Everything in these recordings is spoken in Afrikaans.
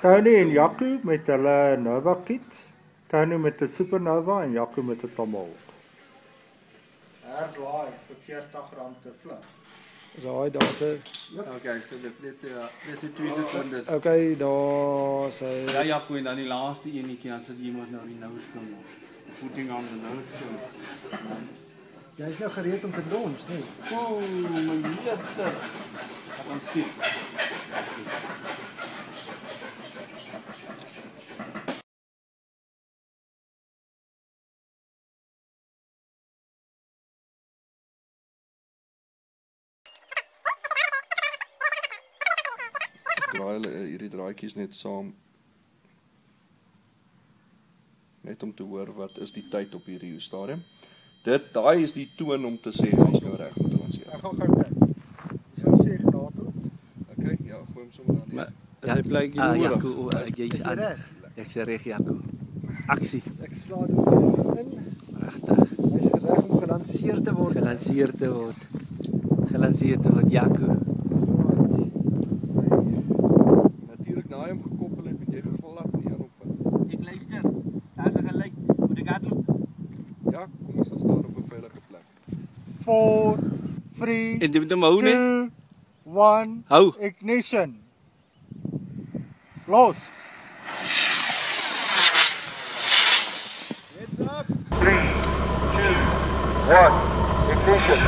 Tony en Jaco met hulle Nova kits. Tony met 'n Supernova en Jaco met 'n Tomahawk. Herlaai vir R40 te vlug. Raai, daar's 'n Okay, dit is 2 sekondes. Okay, daar's 'n Ja, Jaco, en dan die laaste enetjie, dan sit iemand nou die nose kom. Voeting aan die nose kom. Jy's nou gereed om te dons, nee. Oh, my jette. Ons skiet. Draai hierdie draadjies net saam. Net om te hoor wat is die tyd op hierdie stadium. Daai is die toon om te sê hy's nou reg met ons hier. Ek gaan gou kyk. So sê Ignato. Okay, ja, gooi hom sommer aan. Maar is hy blykie nodig? Jaco, jy's aan. Reg. Ek sê reg, Jaco. Aksie. Ek slaan hom in. Regtig. Hy's reg om gelanseer te word. Gelanseer te word. Gelanseer te word, Jaco. Natuurlik na hom gekoppel het, moet jy glad nie aan hom vat. Ek luister. Daar's 'n gelyk. Moet ek hardloop? Ja, kom ons gaan staan op 'n veilige plek. 4, 3, En jy moet hom hou, né? 2, 1, Hou. ignition. Los. Heads up. 3, 2, 1, ignition.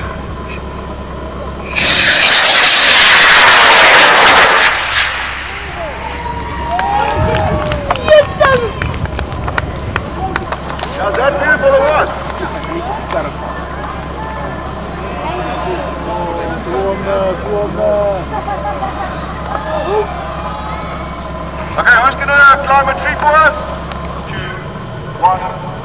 How's that beautiful or what? Okay, who's going to climb a tree for us? 2, 1.